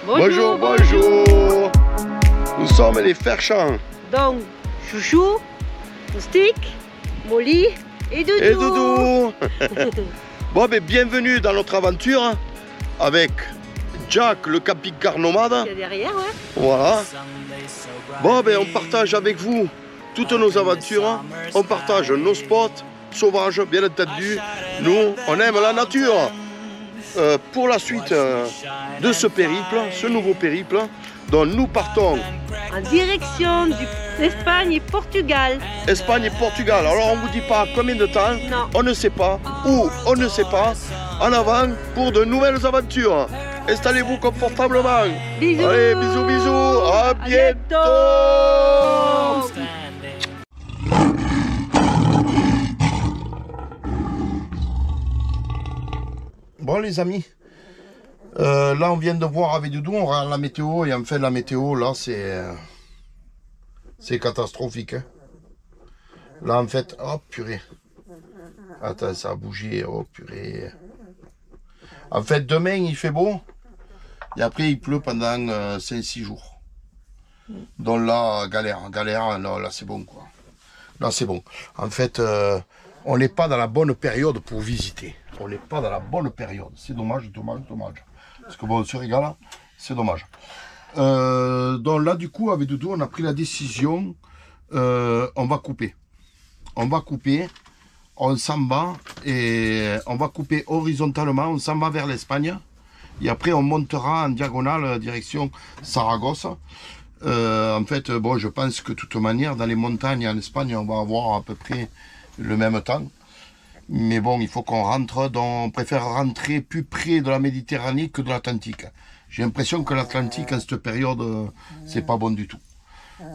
Bonjour, bonjour. Nous sommes les Ferchamps. Donc, Chouchou, Moustique, Molly et Doudou. Et Doudou. Bon, ben, bienvenue dans notre aventure avec Jack, le camping-car nomade. Il y a derrière, ouais. Voilà. Bon, ben, on partage avec vous toutes nos aventures. On partage nos spots sauvages, bien entendu. Nous, on aime la nature. Pour la suite de ce périple, ce nouveau périple, dont nous partons En direction d'Espagne et Portugal. Espagne et Portugal. Alors on ne vous dit pas combien de temps, Non. on ne sait pas, où on ne sait pas. En avant pour de nouvelles aventures. Installez-vous confortablement. Bisous. Allez, bisous, bisous. À bientôt. Bon les amis, là on vient de voir avec Doudou, on regarde la météo et en fait la météo là c'est catastrophique. Hein. Là en fait, oh purée, attends ça a bougé, oh purée. En fait demain il fait beau et après il pleut pendant 5-6 jours. Donc là galère, là c'est bon quoi. Là c'est bon. En fait on n'est pas dans la bonne période pour visiter. On n'est pas dans la bonne période. C'est dommage. Parce que bon, on se régale, c'est dommage. Donc là, du coup, avec Doudou, on a pris la décision, on va couper. On s'en va, et on va couper horizontalement, on s'en va vers l'Espagne. Et après, on montera en diagonale, direction Saragosse. En fait, bon, je pense que de toute manière, dans les montagnes en Espagne, on va avoir à peu près le même temps. Mais bon, il faut qu'on rentre, donc on préfère rentrer plus près de la Méditerranée que de l'Atlantique. J'ai l'impression que l'Atlantique, en cette période, c'est pas bon du tout.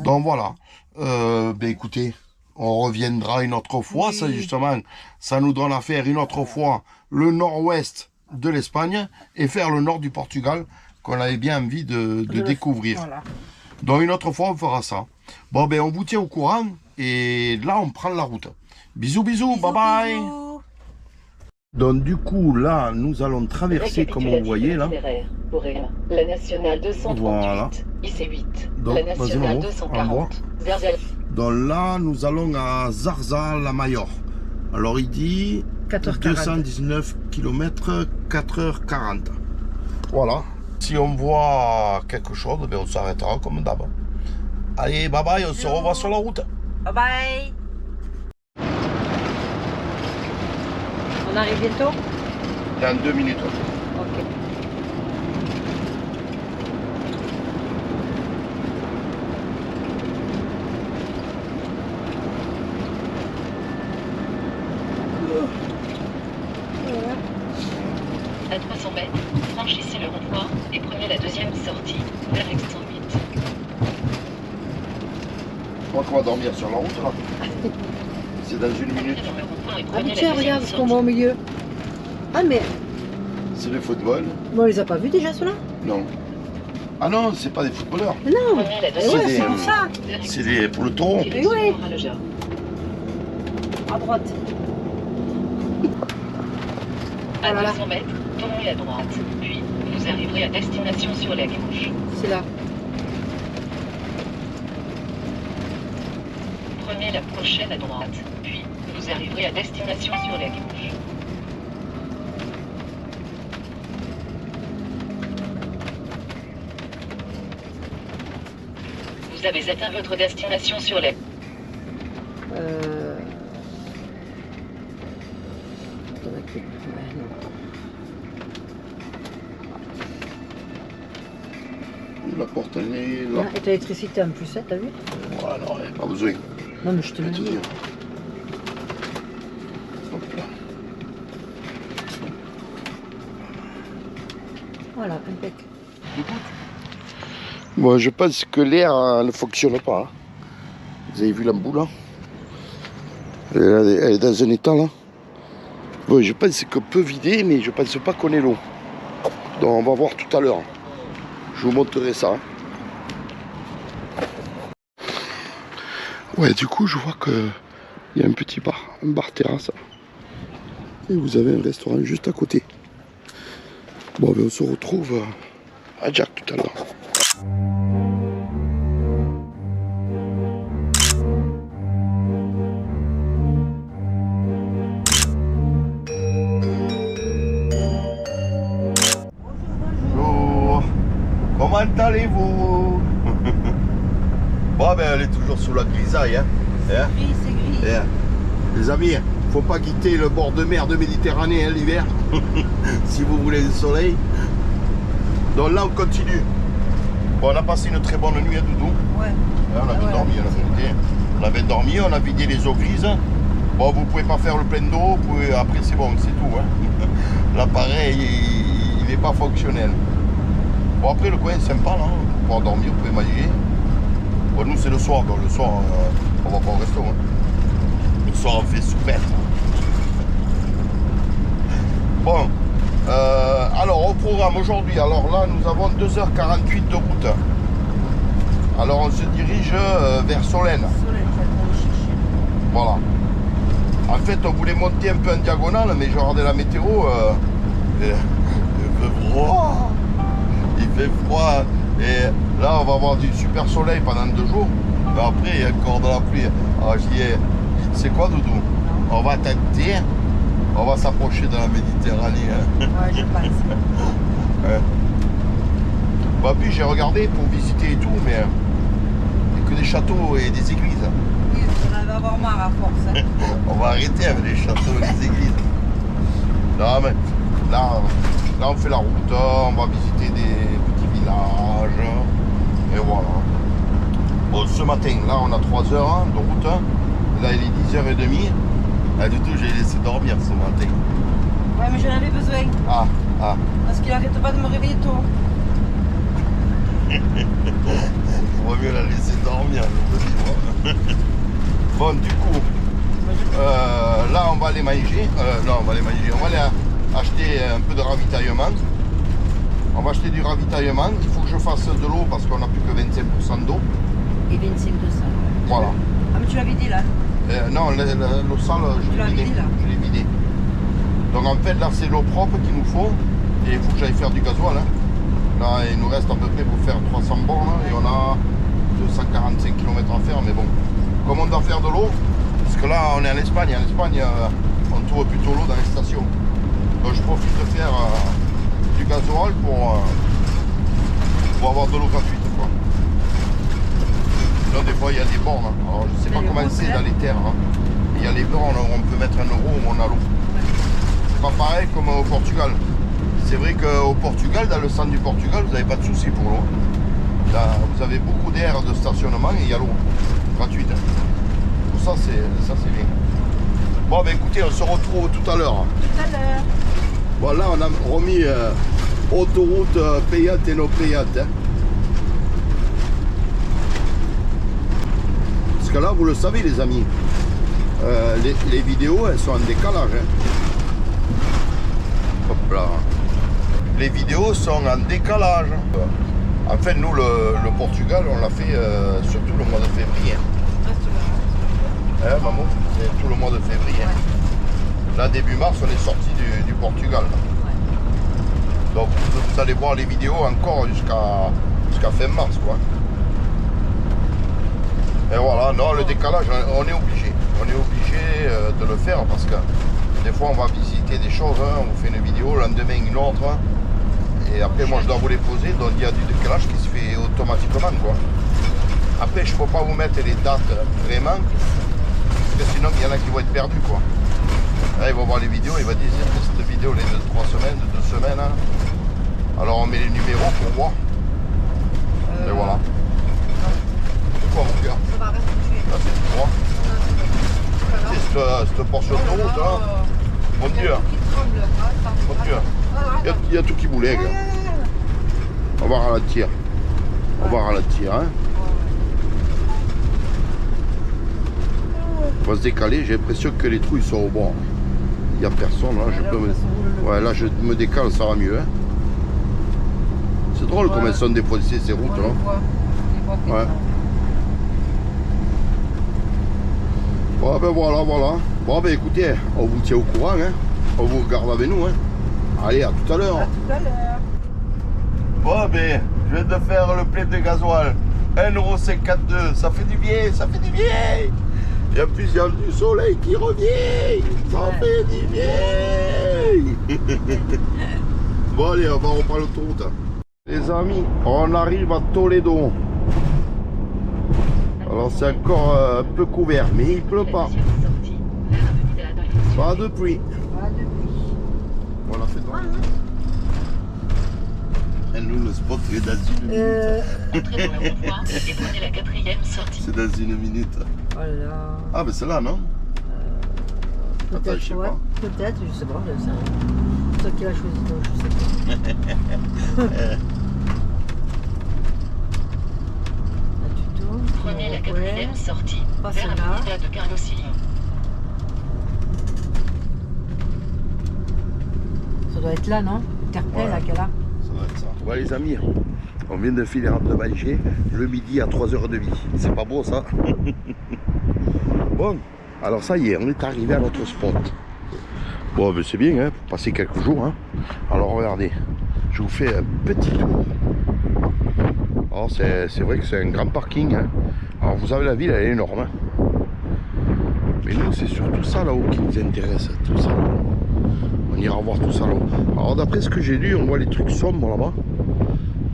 Donc voilà. Ben écoutez, on reviendra une autre fois. Ça, justement, ça nous donne à faire une autre fois le nord-ouest de l'Espagne et faire le nord du Portugal, qu'on avait bien envie de découvrir. Voilà. Donc une autre fois, on fera ça. Bon, ben on vous tient au courant et là, on prend la route. Bisous, bisous, bye bye. Donc du coup, là, nous allons traverser, comme vous voyez, là. La nationale 238, voilà. IC8, donc, la nationale 240, Zarzal. Donc là, nous allons à Zarzal-la-Mayor. Alors, il dit 219 km, 4h40. Voilà. Si on voit quelque chose, ben, on s'arrêtera comme d'hab. Allez, bye bye, on se revoit sur la route. Bye bye. On arrive bientôt? Dans 2 minutes. Ok. À 300 mètres, franchissez le rond-point et prenez la deuxième sortie, vers l'ex 108. Je crois qu'on va dormir sur la route là. C'est dans 1 minute. Ah mais tiens, regarde ce qu'on voit au milieu. Ah mais... C'est le football. Bon, on les a pas vus déjà ceux-là? Non. Ah non, c'est pas des footballeurs. Non. C'est C'est pour ça. C'est des pour le taureau. Oui. À droite. À 200 mètres, tournez à droite, puis vous arriverez à destination sur la gauche. C'est là. Prenez la prochaine à droite, puis vous arriverez à destination sur la gauche. Vous avez atteint votre destination sur la... La porte elle est là. Et t'as l'électricité en plus, hein, t'as vu? Voilà, non, il n'y a pas besoin. Non mais je te le dis. Hop là. Voilà, impec. Bon, je pense que l'air ne fonctionne pas. Hein. Vous avez vu l'embout là? Elle est dans un état là. Bon, je pense qu'on peut vider, mais je pense pas qu'on ait l'eau. Donc on va voir tout à l'heure. Je vous montrerai ça. Ouais, du coup, je vois qu'il y a un petit bar, un bar terrasse. Et vous avez un restaurant juste à côté. Bon, ben, on se retrouve à Jack tout à l'heure. Bonjour. Comment allez-vous? Bon, ben elle est toujours sous la grisaille, hein. C'est gris, c'est gris. Les amis, faut pas quitter le bord de mer de Méditerranée, hein, l'hiver, si vous voulez le soleil. Donc là, on continue. Bon, on a passé une très bonne nuit à Doudou. Ouais. On avait dormi, on avait dormi, on a vidé les eaux grises. Bon, vous pouvez pas faire le plein d'eau, après c'est bon, c'est tout. Hein. L'appareil, il n'est pas fonctionnel. Bon, après le coin est sympa, là. Pour dormir, vous pouvez manger. Bon, nous c'est le soir, donc le soir, on va pas au resto. Hein. Le soir, on fait soupette. Bon, alors au programme aujourd'hui, alors là, nous avons 2h48 de route. Alors on se dirige vers Solène. Voilà. En fait, on voulait monter un peu en diagonale, mais je regardais la météo. Il fait froid. Il fait froid. Et là, on va avoir du super soleil pendant 2 jours. Mais après, il y a encore de la pluie. Alors, je dis, c'est quoi, Doudou? On va tenter. On va s'approcher de la Méditerranée. Hein. Ouais, je pense. Ouais. Bah, puis j'ai regardé pour visiter et tout, mais il n'y a que des châteaux et des églises. Oui, on va avoir marre à force. Hein. On va arrêter avec les châteaux et les églises. Non, mais là, on fait la route, on va visiter des petits villages. Et voilà. Bon, ce matin, là, on a 3 heures de route. Là, il est 10h30. Ah, du tout, j'ai laissé dormir ce matin. Ouais, mais j'en avais besoin. Ah. Parce qu'il arrête pas de me réveiller tôt. On va mieux la laisser dormir, je veux dire. Bon, du coup, là, on va aller manger. Non, on va aller manger. On va aller acheter un peu de ravitaillement. On va acheter du ravitaillement. Il faut que je fasse de l'eau parce qu'on n'a plus que 25% d'eau. Et 25 de ça. Voilà. Ah, mais tu l'avais dit là. Non, l'eau sale, je l'ai vidée. Je l'ai vidée. Donc en fait, là, c'est l'eau propre qu'il nous faut. Et il faut que j'aille faire du gasoil. Hein. Là, il nous reste à peu près pour faire 300 bornes. Et on a 245 km à faire. Mais bon, comme on doit faire de l'eau, parce que là, on est en Espagne. En Espagne, on trouve plutôt l'eau dans les stations. Donc je profite de faire du gasoil pour avoir de l'eau gratuite. Quoi. Là, des fois, il y a des bornes. Alors, je ne sais pas comment c'est dans les terres. Hein. Il y a les bornes où on peut mettre 1 euro où on a l'eau. C'est pas pareil comme au Portugal. C'est vrai qu'au Portugal, dans le centre du Portugal, vous n'avez pas de soucis pour l'eau. Là, vous avez beaucoup d'aires de stationnement et il y a l'eau gratuite. Hein. Pour ça, c'est bien. Bon, ben écoutez, on se retrouve tout à l'heure. Tout à l'heure. Bon, là, on a remis autoroute payante et non payante. Hein. Parce que là, vous le savez, les amis, les vidéos, elles sont en décalage. Hein. Hop là. Les vidéos sont en décalage. En fait, nous, le Portugal, on l'a fait surtout le mois de février. Hein, maman, c'est tout le mois de février. Ouais. Là, début mars, on est sorti du Portugal. Ouais. Donc, vous allez voir les vidéos encore jusqu'à fin mars, quoi. Et voilà, non, le décalage, on est obligé. On est obligé de le faire parce que des fois, on va visiter des choses, hein, on vous fait une vidéo, le lendemain une autre. Hein, et après, moi, je dois vous les poser, donc il y a du décalage qui se fait automatiquement, quoi. Après, je ne peux pas vous mettre les dates vraiment, parce que sinon, il y en a qui vont être perdus, quoi. Là, ils vont voir les vidéos, ils vont dire, cette vidéo, elle est de 3 semaines, de 2 semaines. Hein. Alors, on met les numéros pour voir. Et voilà. C'est quoi, mon cœur? Ça va rester. Là, c'est tout droit. C'est cette portion de route, hein. Mon Dieu. Mon Dieu. Il y a tout qui boule, gars. On va ralentir. On va ralentir, hein. On va se décaler. J'ai l'impression que les trous ils sont au bord. Il n'y a personne là. Je peux me... Ouais, là je me décale, ça va mieux. Hein. C'est drôle comme elles sont des fois ces routes là. Ouais. Bon ben voilà. Bon ben écoutez, on vous tient au courant, hein. On vous regarde avec nous, hein. Allez, à tout à l'heure. À tout à l'heure. Bon, ben, je viens de faire le plein de gasoil. 1,52 €. Ça fait du bien, ça fait du bien. Et en plus, il y a du soleil qui revient. Ça fait du bien. Bon, allez, on va reprendre l'autoroute. Les amis, on arrive à Toledo. Alors, c'est encore un peu couvert, mais il pleut pas. Pas de pluie. On a fait droit. Et nous, le spot est dans une minute. Entrez dans le rond-point et prenez la 4e sortie. C'est dans une minute. Voilà. Ah, mais c'est là, non? Attends, je sais Ouais, pas. peut-être, je sais pas, je sais rien. C'est toi qui l'as choisi, donc je sais pas. Là, tu tournes. Prenez la Ouais. 4e sortie Pas vers celle-là. Avenida de Carlos Ghosn. Ça doit être là, non? Carpel, Ouais. là, qu'elle a. Ça doit être ça. Ouais, les amis, on vient de filer de manger le midi à 3h30. C'est pas beau, ça? Bon, alors ça y est, on est arrivé à notre spot. Bon, ben c'est bien, hein, pour passer quelques jours. Hein. Alors regardez, je vous fais un petit tour. Alors c'est vrai que c'est un grand parking. Hein. Alors vous avez la ville, elle est énorme. Hein. Mais nous, c'est surtout ça là-haut qui nous intéresse. Tout ça. On ira voir tout ça là-haut. Alors d'après ce que j'ai lu, on voit les trucs sombres là-bas.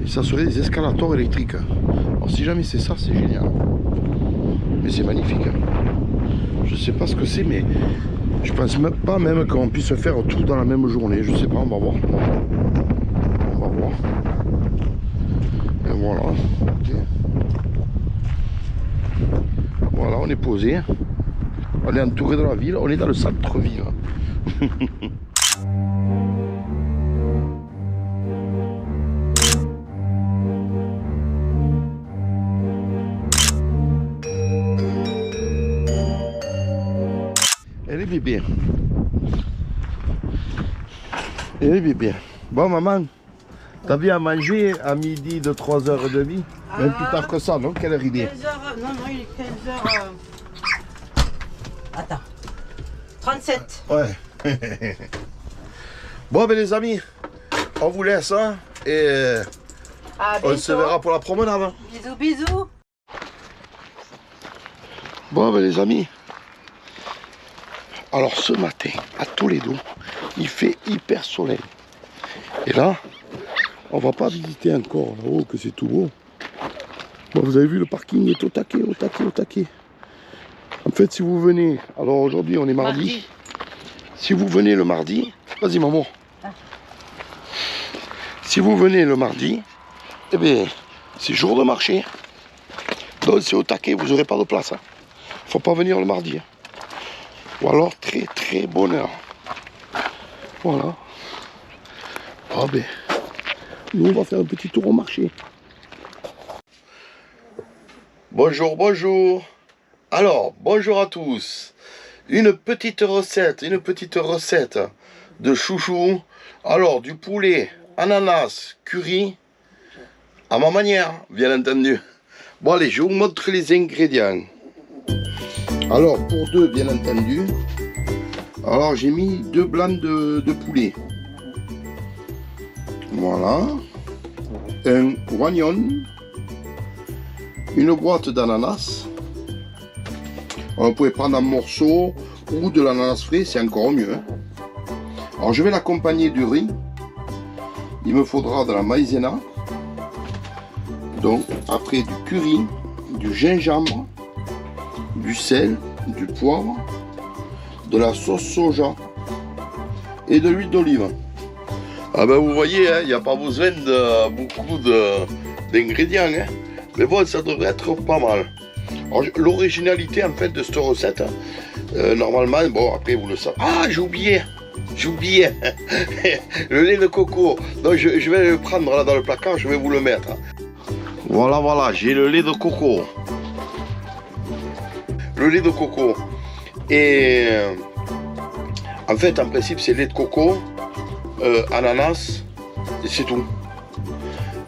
Et ça serait des escalators électriques. Alors si jamais c'est ça, c'est génial. Mais c'est magnifique. Hein. Je sais pas ce que c'est, mais je pense même pas même qu'on puisse faire tout dans la même journée. Je sais pas, on va voir. On va voir. Et voilà. Okay. Voilà, on est posé. On est entouré de la ville. On est dans le centre-ville. Elle est bébé. Elle est bébé. Bon maman, t'as bien à manger à midi de 3h30? Même plus tard que ça, non? Quelle heure il est? 15h, non, il est 15h. Attends. 37. Ouais. Bon ben les amis, on vous laisse hein, et on se verra pour la promenade. Bisous, bisous. Bon ben les amis, alors ce matin à Toledo, il fait hyper soleil. Et là, on va pas visiter encore là-haut que c'est tout beau. Bon, vous avez vu, le parking est au taquet, au taquet, au taquet. En fait, si vous venez, alors aujourd'hui on est mardi. Si vous venez le mardi, vas-y maman. Si vous venez le mardi, eh bien, c'est jour de marché. Donc c'est au taquet, vous n'aurez pas de place. Hein. Faut pas venir le mardi. Hein. Ou alors très très bonne heure. Voilà. Ah ben, nous on va faire un petit tour au marché. Bonjour, bonjour. Alors, bonjour à tous. Une petite recette de chouchou. Alors, du poulet, ananas, curry, à ma manière, bien entendu. Bon, allez, je vous montre les ingrédients. Alors, pour deux, bien entendu. Alors, j'ai mis 2 blancs de poulet. Voilà. Un oignon. Une boîte d'ananas. Vous pouvez prendre un morceau ou de l'ananas frais, c'est encore mieux. Hein. Alors je vais l'accompagner du riz. Il me faudra de la maïzena. Donc après du curry, du gingembre, du sel, du poivre, de la sauce soja et de l'huile d'olive. Ah ben vous voyez, il n'y a pas besoin de beaucoup d'ingrédients. Hein. Mais bon, ça devrait être pas mal. L'originalité en fait de cette recette, normalement, bon après vous le savez. Ah, j'ai oublié le lait de coco. Donc je vais le prendre là dans le placard, je vais vous le mettre. Voilà, j'ai le lait de coco. Le lait de coco. Et en fait, en principe, c'est lait de coco, ananas, et c'est tout.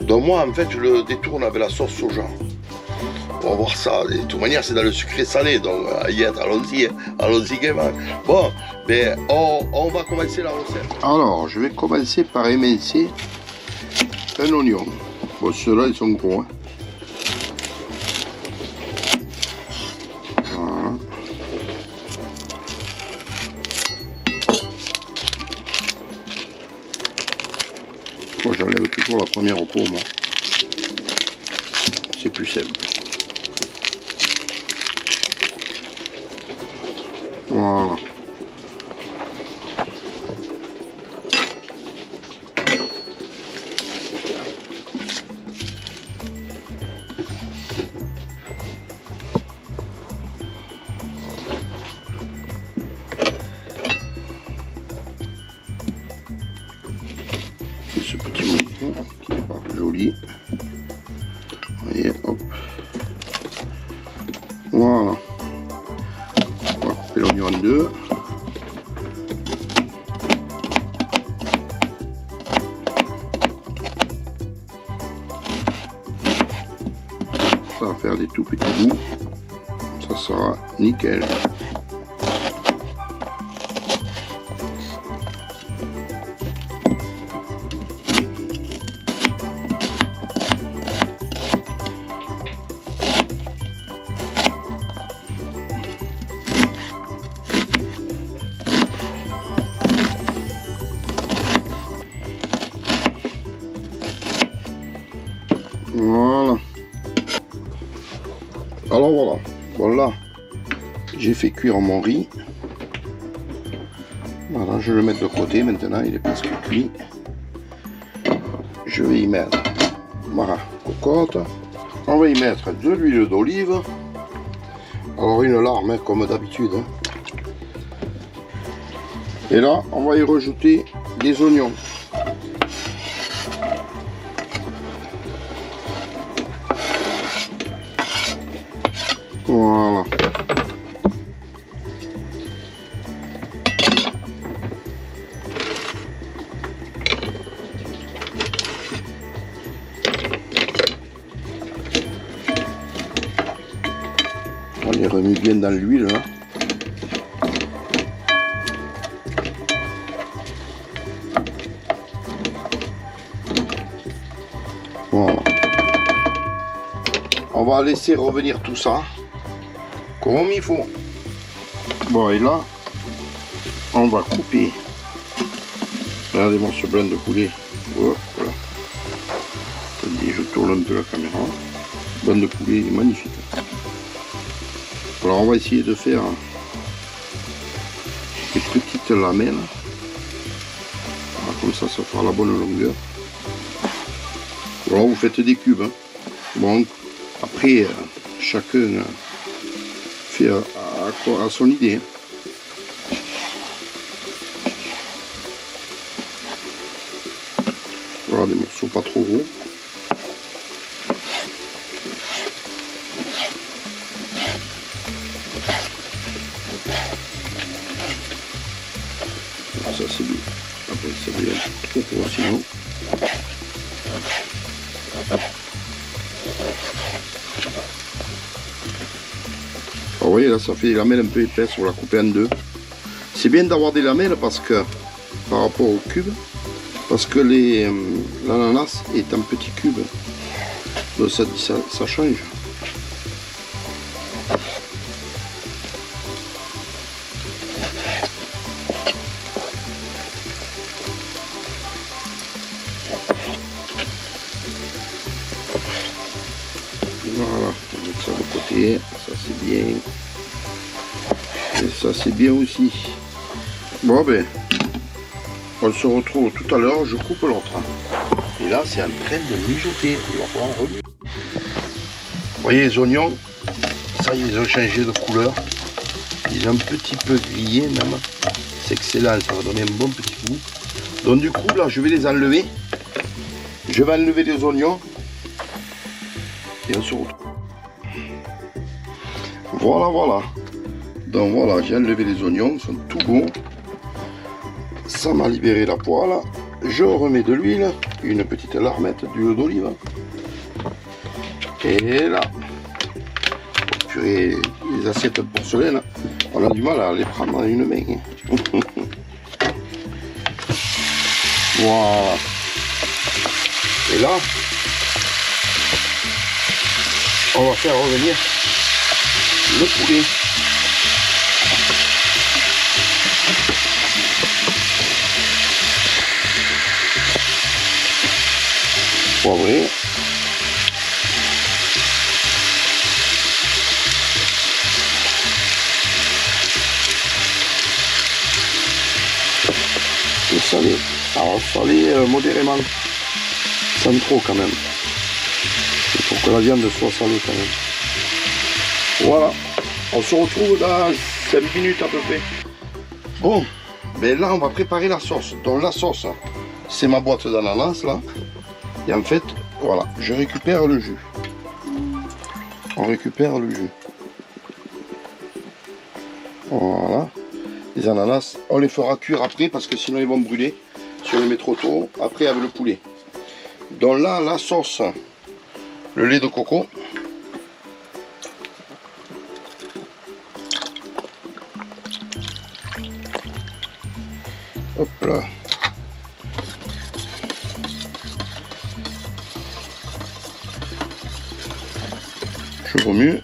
Donc moi, en fait, je le détourne avec la sauce soja. On va voir ça. De toute manière, c'est dans le sucré salé. Donc, allons-y. Allons-y gaiement. Bon, mais on va commencer la recette. Alors, je vais commencer par émincer un oignon. Bon, ceux-là, ils sont gros. Hein. Voilà. Moi, j'enlève toujours la première peau, moi. C'est plus simple. Voilà. Ce petit mouton qui est pas joli. Et hop. Voilà. On va couper l'oignon en deux. Ça va faire des tout petits bouts. Ça sera nickel. Voilà. Alors voilà. Voilà. J'ai fait cuire mon riz. Voilà, je vais le mettre de côté maintenant, il est presque cuit. Je vais y mettre, voilà, cocotte. On va y mettre de l'huile d'olive. Alors une larme, hein, comme d'habitude. Hein. Et là, on va y rajouter des oignons. Voilà. On les remue bien dans l'huile là. Voilà. On va laisser revenir tout ça comme il faut. Bon, et là, on va couper. Regardez-moi ce blanc de poulet. Oh, voilà. Attendez, je tourne un peu la caméra. Le blanc de poulet il est magnifique. Alors on va essayer de faire des petites lamelles. Voilà, comme ça, ça fera la bonne longueur. Alors vous faites des cubes. Hein. Bon, après, chacun fait à son idée. Hein. Voilà, des morceaux pas trop gros. Ça c'est bien. Après ça devient trop gros sinon. Alors, vous voyez là ça fait des lamelles un peu épaisses, on va la couper en deux. C'est bien d'avoir des lamelles parce que par rapport au cube, parce que l'ananas est un petit cube. Donc ça change. Voilà, on met ça de côté, ça c'est bien. Et ça c'est bien aussi. Bon ben, on se retrouve tout à l'heure, je coupe l'autre. Et là c'est en train de mijoter. Vous voyez les oignons, ça ils ont changé de couleur. Ils ont un petit peu grillé même. C'est excellent, ça va donner un bon petit goût. Donc du coup là je vais les enlever. Je vais enlever les oignons. Et on se retrouve. Voilà, voilà. Donc voilà, j'ai enlevé les oignons, ils sont tout bons. Ça m'a libéré la poêle. Je remets de l'huile, une petite larmette d'huile d'olive. Et là, purée, les assiettes de porcelaine, on a du mal à les prendre à une main. Voilà. Et là, on va faire revenir le poulet. Poivré. Et salé. Alors salé modérément. Sans trop quand même. Il faut que la viande soit salée quand même. Voilà. On se retrouve dans 5 minutes à peu près. Bon. Mais là on va préparer la sauce. Donc la sauce, c'est ma boîte d'ananas là. Et en fait, voilà, je récupère le jus. On récupère le jus. Voilà. Les ananas, on les fera cuire après parce que sinon ils vont brûler. Si on les met trop tôt, après avec le poulet. Donc là, la sauce, le lait de coco. Hop là. Je remue.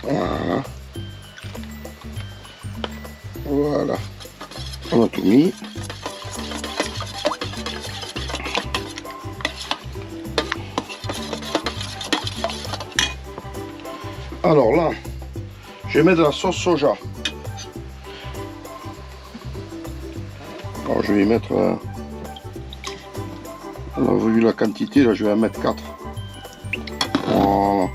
Voilà. Voilà. On a tout mis. Alors là, je vais mettre de la sauce soja. Alors je vais y mettre... on a vu la quantité, là je vais en mettre 4. Voilà.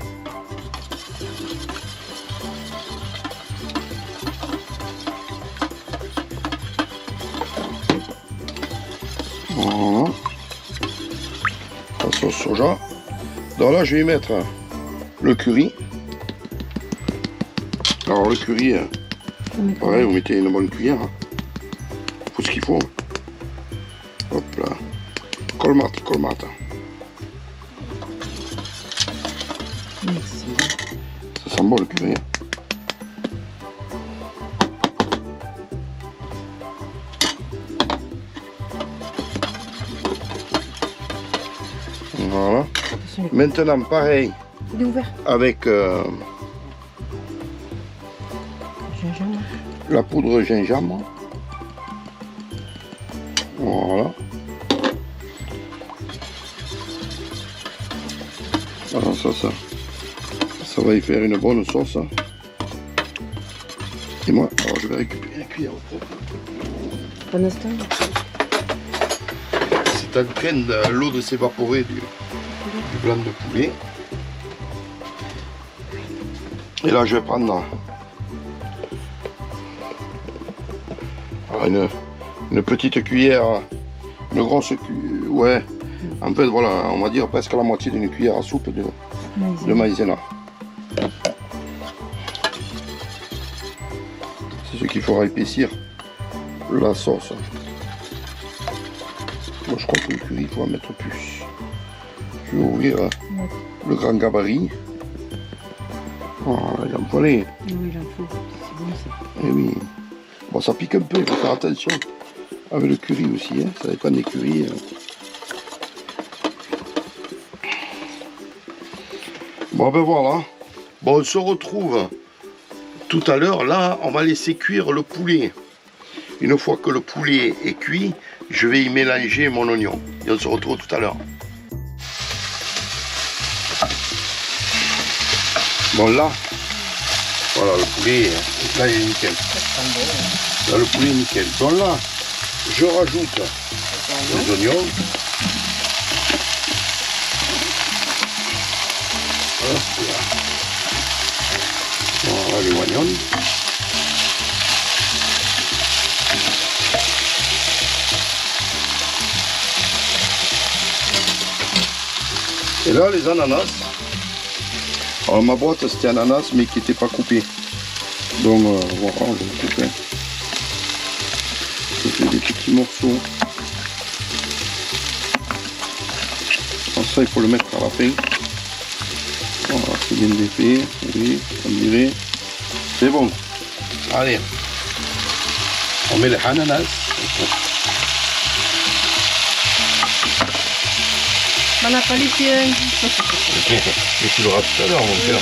Voilà. La sauce soja. Donc là je vais y mettre le curry. Alors le curry, pareil, vous mettez une bonne cuillère. Faut ce qu'il faut. Hop là. Colmate, colmate. Merci. Ça sent bon le curry. Voilà. Maintenant pareil. Il est ouvert. Avec Gingembre. la poudre gingembre. Voilà. Alors ça va y faire une bonne sauce. Et moi, alors je vais récupérer la cuillère propre. Un instant. C'est en train de l'eau de s'évaporer du blanc de poulet. Et là je vais prendre une petite cuillère, une grosse cuillère, ouais, en fait voilà, on va dire presque la moitié d'une cuillère à soupe de maïzena. C'est ce qu'il faudra épaissir la sauce. Moi je crois que le curry il faut en mettre plus. Je vais ouvrir le grand gabarit. Voilà, il en fallait. Oui, il en faut. C'est bon ça. Eh oui. Bon, ça pique un peu, il faut faire attention. Avec le curry aussi, hein. Ça dépend des currys. Bon, ben voilà. Bon, on se retrouve tout à l'heure. Là, on va laisser cuire le poulet. Une fois que le poulet est cuit, je vais y mélanger mon oignon. Et on se retrouve tout à l'heure. Bon, là, voilà, le poulet, là, il est nickel. Là, le poulet est nickel. Donc là, je rajoute les oignons. Voilà les oignons. Et là, les ananas. Alors ma boîte c'était ananas mais qui n'était pas coupé. Donc voilà, je vais le couper. Je fais des petits morceaux. Alors ça il faut le mettre à la fin. Voilà, c'est bien défait, oui, on dirait. C'est bon. Allez. On met les ananas. Bon apparition. Mais tu l'auras tout à l'heure, mon père.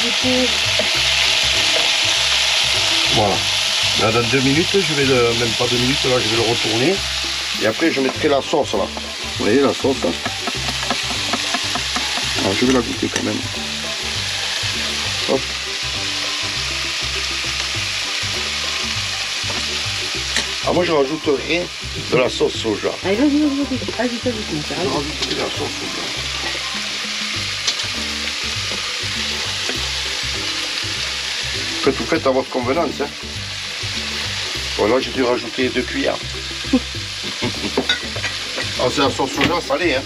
Voilà. Là, dans 2 minutes, je vais même pas 2 minutes, là, je vais le retourner. Et après, je mettrai la sauce, là. Vous voyez, la sauce, là. Alors, je vais la goûter quand même. Hop. Ah, moi, je rajouterai de la sauce soja. Allez, vas-y, ajoute, Je rajouterai de la sauce soja. Vous faites à votre convenance. Hein. Bon, là, j'ai dû rajouter 2 cuillères. Alors, c'est la sauce soja salée. Hein.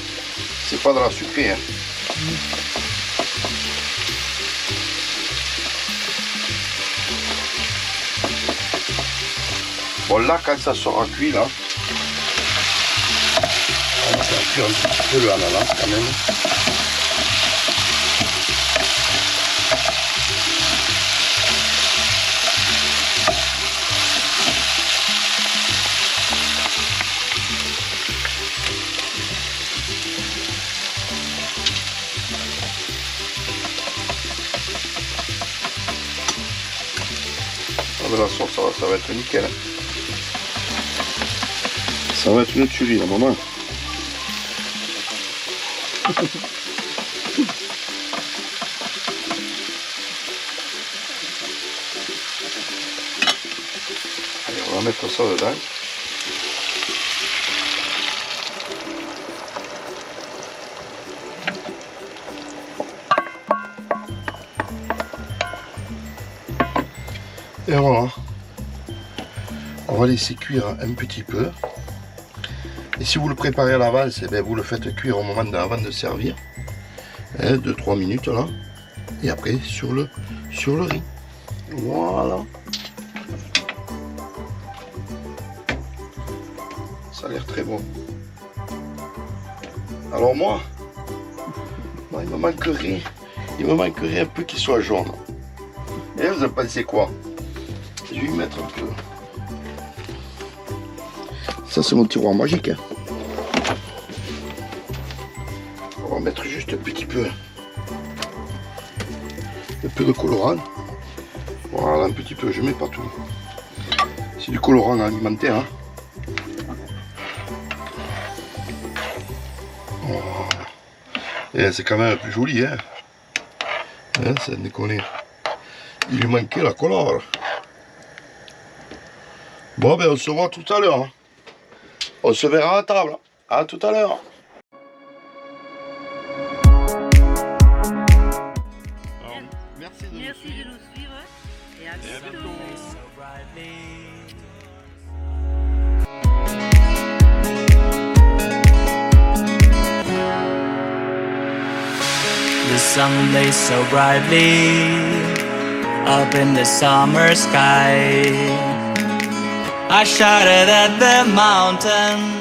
C'est pas de la sucrée. Hein. Bon, là, quand ça sera cuit, là, on va faire cuire un petit peu le ananas quand même. La sauce, ça va être nickel. Ça va être une tuerie, là, maman. Allez, on va mettre ça dedans. Et voilà, on va laisser cuire un petit peu. Et si vous le préparez à l'avance, eh bien, vous le faites cuire au moment avant de servir. 2-3 minutes là. Et après sur le riz. Voilà. Ça a l'air très bon. Alors moi, il me manquerait un peu qu'il soit jaune. Et vous en pensez quoi? Je vais y mettre un peu. Ça, c'est mon tiroir magique. Hein. On va mettre juste un petit peu. Un peu de colorant. Voilà, un petit peu, je mets pas tout. C'est du colorant alimentaire. Hein. Voilà. Et c'est quand même plus joli. Hein. Ça déconne. Il lui manquait la couleur. Bon, ben on se voit tout à l'heure. Hein. On se verra à table. À tout à l'heure. Merci de nous suivre et à bientôt. The sun blazed so brightly up in the summer sky. I shouted at the mountain,